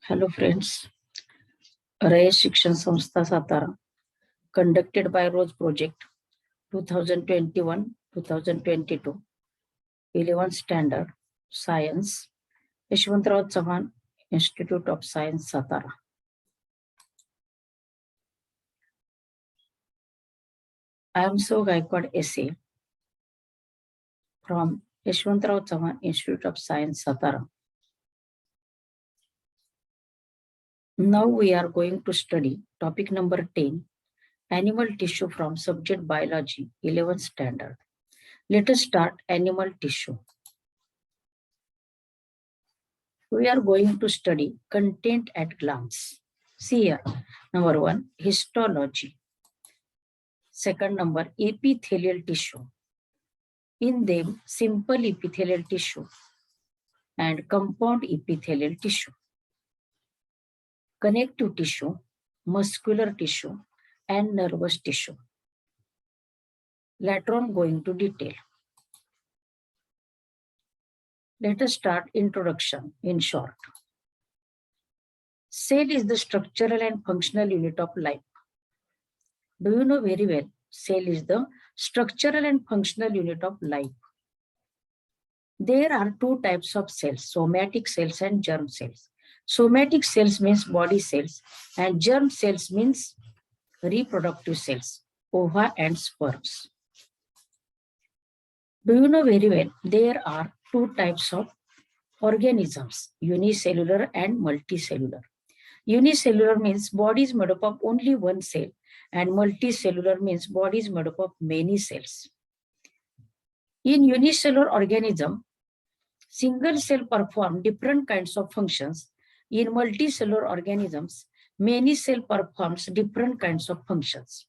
Hello friends, Raya Shikshan Samstha Satara, conducted by Rose Project 2021-2022, 11th Standard, Science, Yashwantrao Chauhan, Institute of Science Satara. I am So Gaikwad essay from Yashwantrao Chauhan, Institute of Science Satara. Now we are going to study topic number 10, Animal Tissue from Subject Biology, 11th Standard. Let us start animal tissue. We are going to study content at glance. See here, number 1, histology. Second number, epithelial tissue. In them, simple epithelial tissue and compound epithelial tissue. Connective tissue, muscular tissue, and nervous tissue. Later on, going to detail. Let us start introduction in short. Cell is the structural and functional unit of life. Do you know very well? Cell is the structural and functional unit of life. There are two types of cells, somatic cells and germ cells. Somatic cells means body cells and germ cells means reproductive cells, ova and sperms. Do you know very well? There are two types of organisms, unicellular and multicellular. Unicellular means body is made up of only one cell and multicellular means body is made up of many cells. In unicellular organism, single cell perform different kinds of functions. In multicellular organisms, many cell performs different kinds of functions.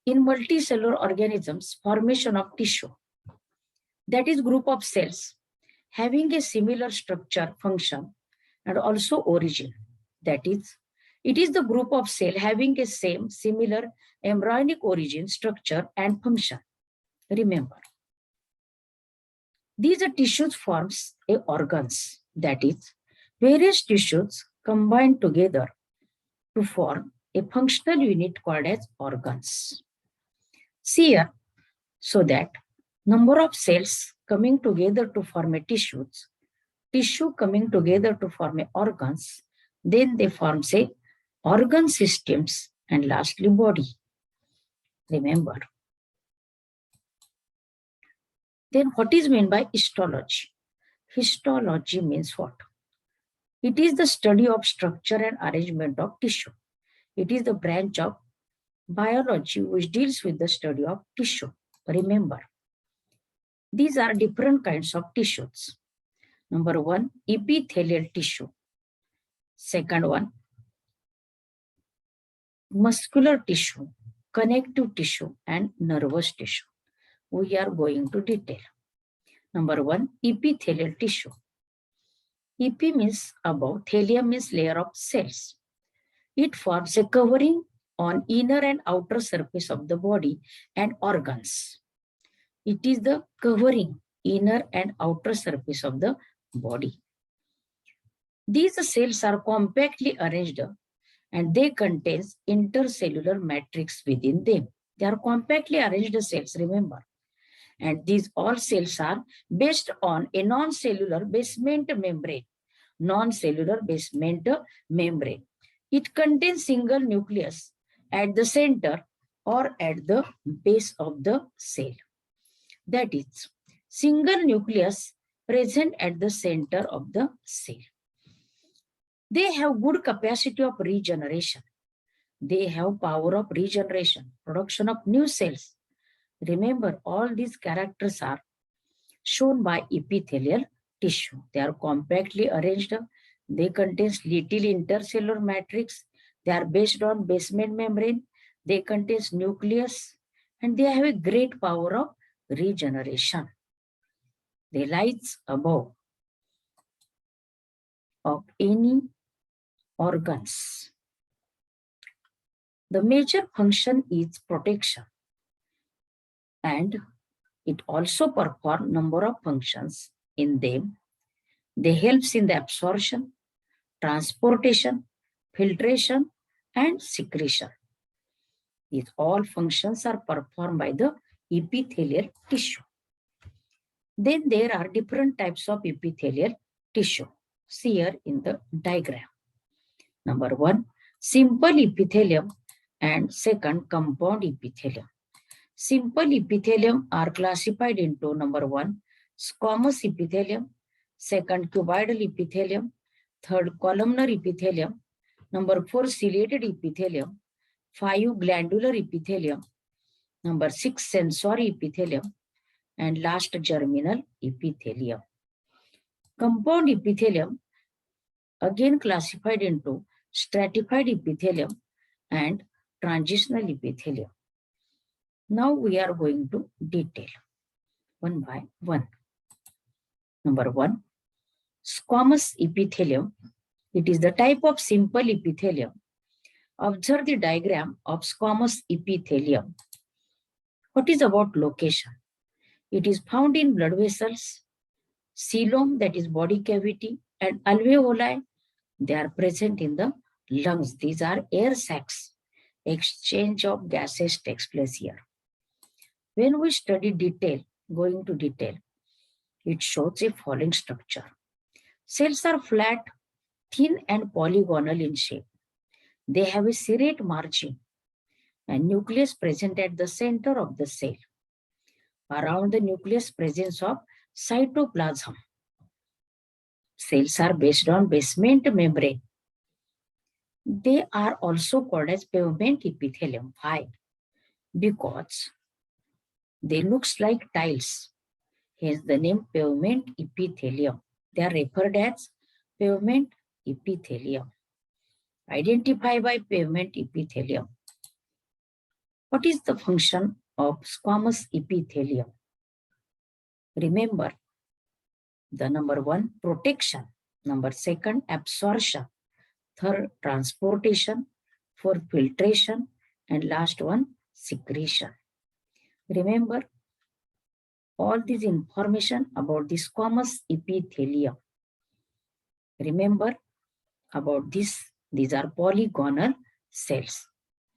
In multicellular organisms, formation of tissue, that is group of cells having a similar structure, function, and also origin. That is, it is the group of cell having a similar embryonic origin, structure, and function. Remember, these are tissues forms a organs. That is, various tissues combine together to form a functional unit called as organs. See here, so that number of cells coming together to form a tissue coming together to form a organs, then they form say organ systems and lastly body. Remember. Then what is meant by histology? Histology means what? It is the study of structure and arrangement of tissue. It is the branch of biology which deals with the study of tissue. Remember, these are different kinds of tissues. Number 1, epithelial tissue. Second one, muscular tissue, connective tissue, and nervous tissue. We are going to detail. Number 1, epithelial tissue. EP means above, thelium means layer of cells. It forms a covering on inner and outer surface of the body and organs. It is the covering, inner and outer surface of the body. These cells are compactly arranged and they contain intercellular matrix within them. They are compactly arranged cells, remember. And these all cells are based on a non-cellular basement membrane. Non-cellular basement membrane. It contains single nucleus at the center or at the base of the cell. That is, single nucleus present at the center of the cell. They have good capacity of regeneration. They have power of regeneration, production of new cells. Remember, all these characters are shown by epithelial tissue. They are compactly arranged. They contain little intercellular matrix. They are based on basement membrane. They contain nucleus and they have a great power of regeneration. They lies above of any organs. The major function is protection and it also performs number of functions in them. They helps in the absorption, transportation, filtration, and secretion. These all functions are performed by the epithelial tissue. Then there are different types of epithelial tissue. See here in the diagram. Number one, simple epithelium, and second, compound epithelium. Simple epithelium are classified into number one, squamous epithelium, second, cuboidal epithelium, third, columnar epithelium, number four, ciliated epithelium, five, glandular epithelium, number six, sensory epithelium, and last, germinal epithelium. Compound epithelium again classified into stratified epithelium and transitional epithelium. Now we are going to detail one by one. Number one, squamous epithelium. It is the type of simple epithelium. Observe the diagram of squamous epithelium. What is about location? It is found in blood vessels, coelom, that is body cavity, and alveoli. They are present in the lungs. These are air sacs. Exchange of gases takes place here. When we study detail, going to detail, it shows a following structure. Cells are flat, thin, and polygonal in shape. They have a serrate margin and nucleus present at the center of the cell. Around the nucleus, presence of cytoplasm. Cells are based on basement membrane. They are also called as pavement epithelium. Why? Because they look like tiles. Hence the name pavement epithelium. They are referred as pavement epithelium. Identify by pavement epithelium. What is the function of squamous epithelium? Remember, the number one, protection. Number second, absorption. Third, transportation. Fourth, filtration. And last one, secretion. Remember all this information about the squamous epithelium. Remember about this. These are polygonal cells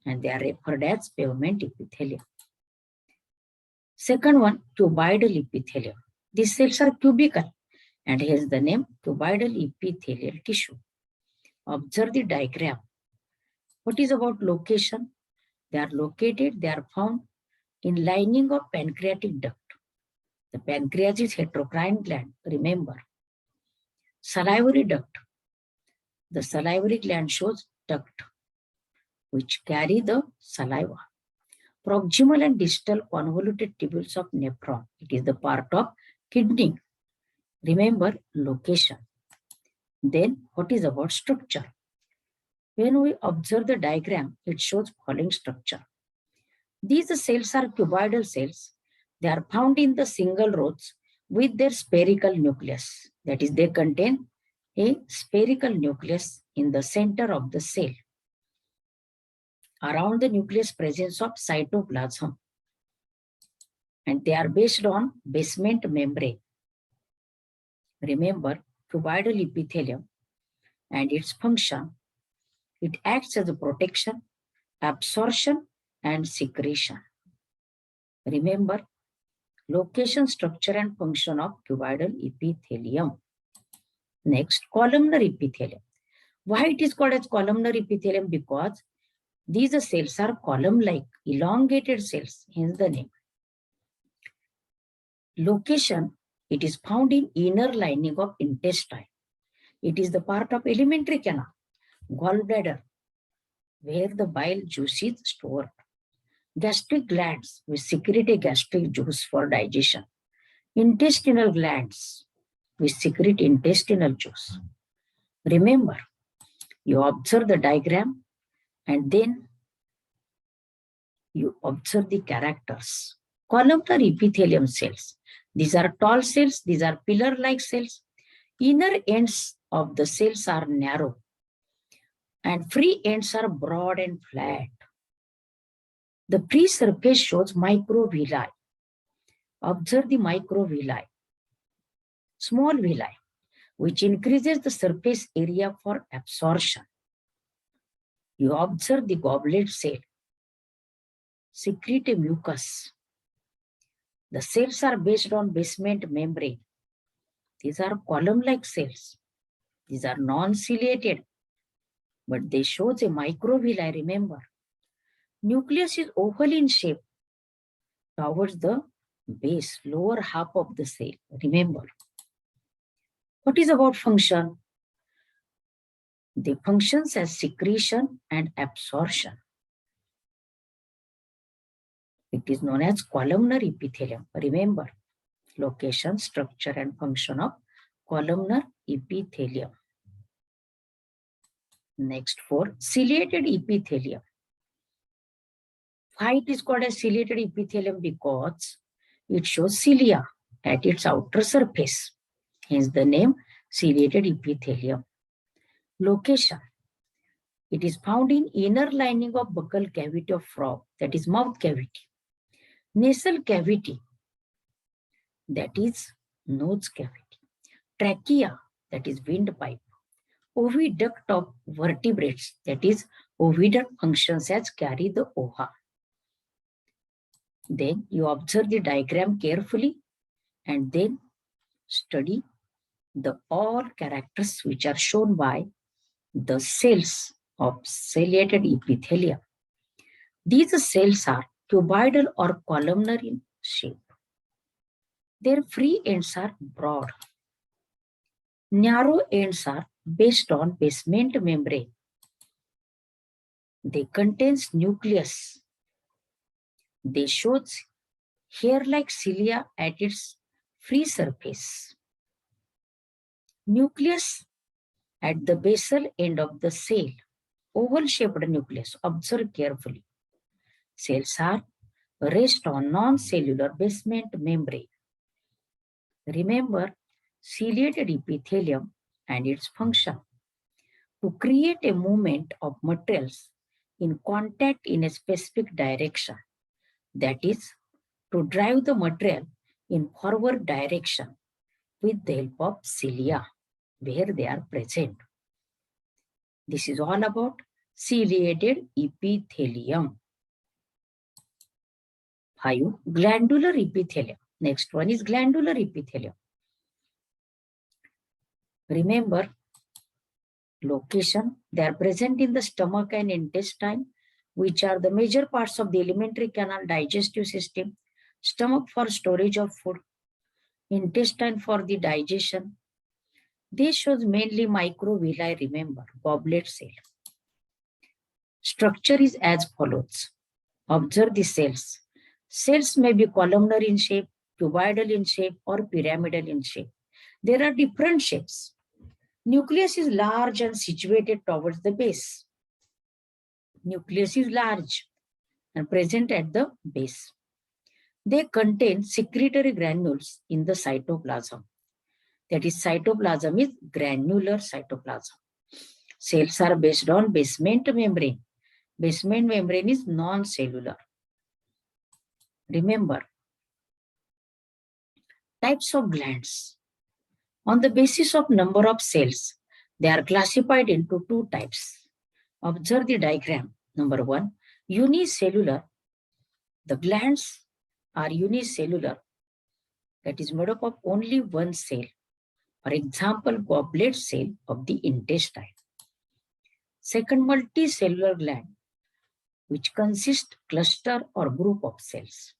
and they are referred as pavement epithelium. Second one, cuboidal epithelium. These cells are cubical and hence the name cuboidal epithelial tissue. Observe the diagram. What is about location? They are located, they are found in lining of pancreatic duct. The pancreas is heterocrine gland, remember. Salivary duct. The salivary gland shows duct which carry the saliva. Proximal and distal convoluted tubules of nephron. It is the part of kidney. Remember location. Then what is about structure? When we observe the diagram, it shows following structure. These cells are cuboidal cells. They are found in the single rows with their spherical nucleus. That is, they contain a spherical nucleus in the center of the cell. Around the nucleus, presence of cytoplasm. And they are based on basement membrane. Remember, cuboidal epithelium and its function. It acts as a protection, absorption, and secretion. Remember, location, structure, and function of cuboidal epithelium. Next, columnar epithelium. Why it is called as columnar epithelium? Because these cells are column-like, elongated cells, hence the name. Location, it is found in inner lining of intestine. It is the part of alimentary canal, gallbladder, where the bile juice is stored. Gastric glands, which secrete a gastric juice for digestion. Intestinal glands, which secrete intestinal juice. Remember, you observe the diagram and then you observe the characters. Columnar epithelium cells. These are tall cells. These are pillar-like cells. Inner ends of the cells are narrow and free ends are broad and flat. The free surface shows microvilli. Observe the microvilli. Small villi. which increases the surface area for absorption. You observe the goblet cell secrete a mucus. The cells are based on basement membrane. These are column-like cells. These are non-ciliated, but they show a microvilli, remember. Nucleus is oval in shape towards the base, lower half of the cell, remember. What is about function? They functions as secretion and absorption. It is known as columnar epithelium. Remember, location, structure, and function of columnar epithelium. Next, for ciliated epithelium. Why it is called as ciliated epithelium? Because it shows cilia at its outer surface. Hence the name ciliated epithelium. Location. It is found in inner lining of buccal cavity of frog, that is mouth cavity. Nasal cavity, that is nose cavity. Trachea, that is windpipe. Oviduct of vertebrates, that is oviduct functions as carry the ova. Then you observe the diagram carefully and then study the all characters which are shown by the cells of ciliated epithelium. These cells are cuboidal or columnar in shape. Their free ends are broad. Narrow ends are based on basement membrane. They contains nucleus. They shows hair-like cilia at its free surface. Nucleus at the basal end of the cell. Oval-shaped nucleus. Observe carefully. Cells are rest on non-cellular basement membrane. Remember, ciliated epithelium and its function. To create a movement of materials in contact in a specific direction. That is, to drive the material in forward direction with the help of cilia, where they are present. This is all about ciliated epithelium. 5. Glandular epithelium. Next one is glandular epithelium. Remember, location, they are present in the stomach and intestine, which are the major parts of the alimentary canal digestive system. Stomach for storage of food, intestine for the digestion. This shows mainly microvilli, remember, goblet cell. Structure is as follows. Observe the cells. Cells may be columnar in shape, cuboidal in shape, or pyramidal in shape. There are different shapes. Nucleus is large and situated towards the base. Nucleus is large and present at the base. They contain secretory granules in the cytoplasm. That is, cytoplasm is granular cytoplasm. Cells are based on basement membrane. Basement membrane is non-cellular. Remember, types of glands. On the basis of number of cells, they are classified into two types. Observe the diagram. Number 1, unicellular. The glands are unicellular, that is made up of only one cell. For example, goblet cell of the intestine. Second, multicellular gland, which consists cluster or group of cells.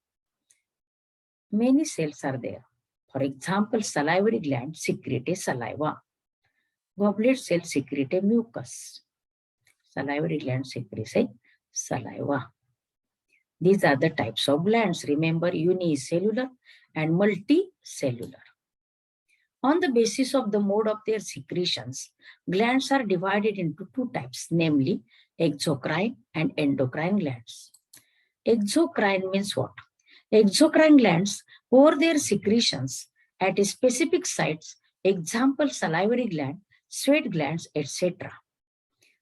Many cells are there. For example, salivary gland secrete saliva. Goblet cell secrete mucus. Salivary gland secretes saliva. These are the types of glands. Remember, unicellular and multicellular. On the basis of the mode of their secretions, glands are divided into two types, namely exocrine and endocrine glands. Exocrine means what? Exocrine glands pour their secretions at specific sites, example salivary gland, sweat glands, etc.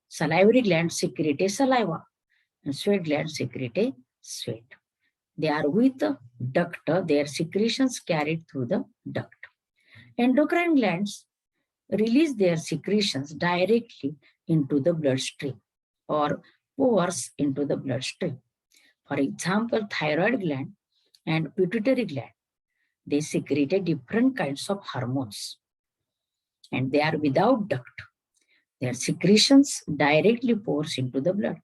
Salivary glands secrete saliva and sweat glands secrete sweat. They are with the duct, their secretions carried through the duct. Endocrine glands release their secretions directly into the bloodstream or pores into the bloodstream. For example, thyroid gland and pituitary gland, they secreted different kinds of hormones and they are without duct. Their secretions directly pours into the blood.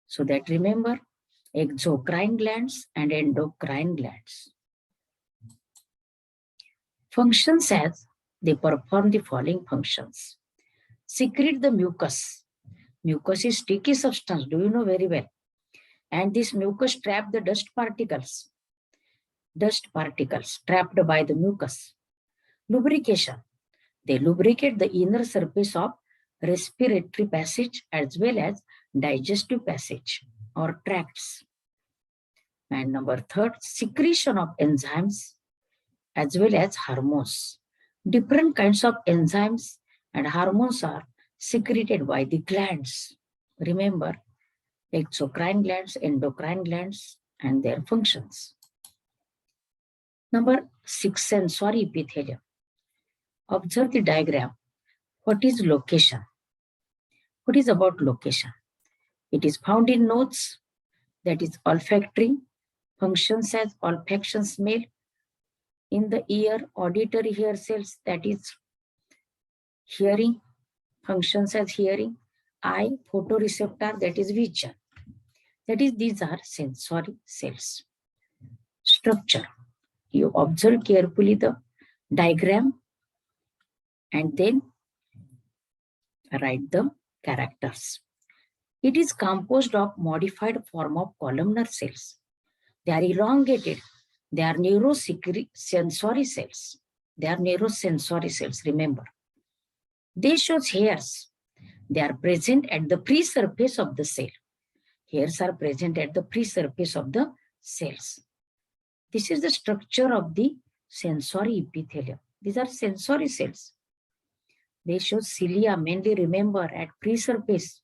So that remember, exocrine glands and endocrine glands. Functions as they perform the following functions. Secrete the mucus. Mucus is sticky substance, do you know very well? And this mucus trap the dust particles trapped by the mucus. Lubrication. They lubricate the inner surface of respiratory passage as well as digestive passage or tracts. And number third, secretion of enzymes as well as hormones. Different kinds of enzymes and hormones are secreted by the glands. Remember, exocrine glands, endocrine glands, and their functions. Number 6, sensory epithelium. Observe the diagram. What is location? What is about location? It is found in nodes, that is olfactory, functions as olfaction, smell. In the ear, auditory hair cells, that is hearing, functions as hearing. Eye, photoreceptor, that is vision. That is, these are sensory cells. Structure. You observe carefully the diagram and then write the characters. It is composed of modified form of columnar cells. They are elongated. They are neurosensory cells. They are neurosensory cells, remember. They show hairs. They are present at the pre-surface of the cell. Hairs are present at the pre-surface of the cells. This is the structure of the sensory epithelium. These are sensory cells. They show cilia, mainly remember, at pre-surface.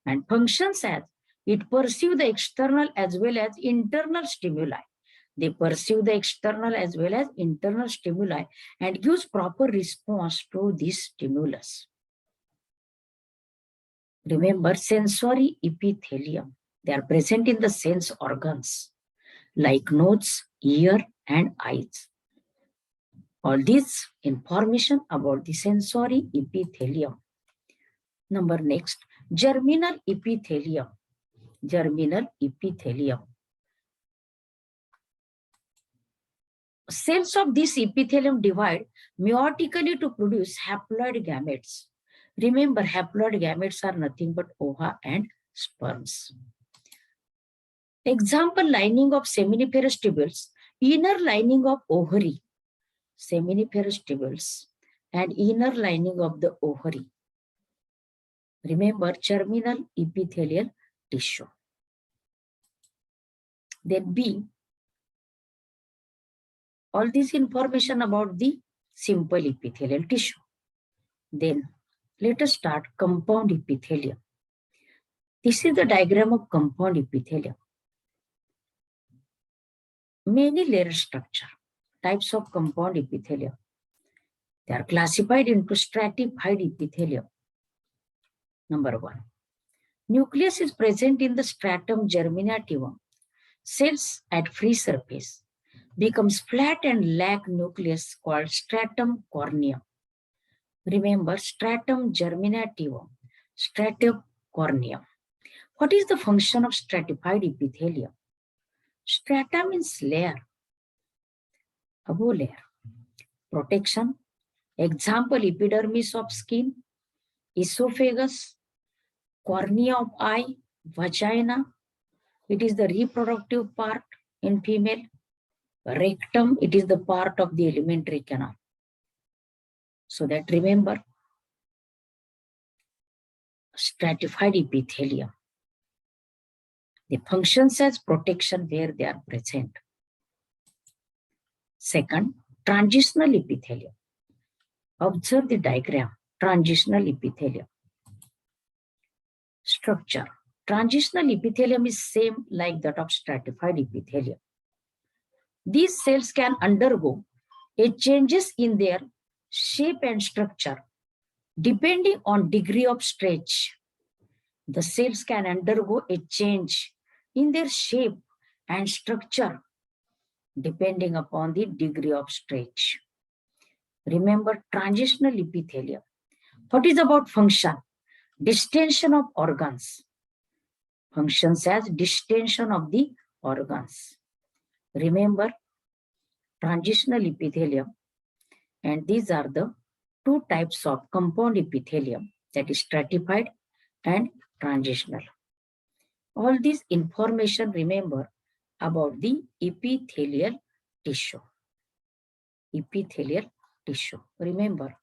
And functions as it perceives the external as well as internal stimuli. They perceive the external as well as internal stimuli and gives proper response to this stimulus. Remember, sensory epithelium. They are present in the sense organs like nose, ear, and eyes. All this information about the sensory epithelium. Number next, germinal epithelium. Germinal epithelium. Cells of this epithelium divide meiotically to produce haploid gametes. Remember, haploid gametes are nothing but ova and sperms. Example, lining of seminiferous tubules, inner lining of ovary, seminiferous tubules, and inner lining of the ovary. Remember, germinal epithelial tissue. Then B, all this information about the simple epithelial tissue. Then let us start compound epithelium. This is the diagram of compound epithelium. Many layer structure, types of compound epithelium. They are classified into stratified epithelium. Number 1, nucleus is present in the stratum germinativum. Cells at free surface becomes flat and lack nucleus called stratum corneum. Remember, stratum germinativum, stratum corneum. What is the function of stratified epithelium? Strata means layer, above layer. Protection. Example, epidermis of skin, esophagus, cornea of eye, vagina. It is the reproductive part in female. Rectum, it is the part of the alimentary canal. So that remember, stratified epithelium. The functions as protection where they are present. Second, transitional epithelium. Observe the diagram, transitional epithelium. Structure. Transitional epithelium is same like that of stratified epithelium. These cells can undergo a changes in their shape and structure. Depending on degree of stretch, the cells can undergo a change in their shape and structure depending upon the degree of stretch. Remember transitional epithelium. What is about function? Distension of organs. Functions as distension of the organs. Remember transitional epithelium, and these are the two types of compound epithelium, that is stratified and transitional. All this information remember about the epithelial tissue. Epithelial tissue. Remember,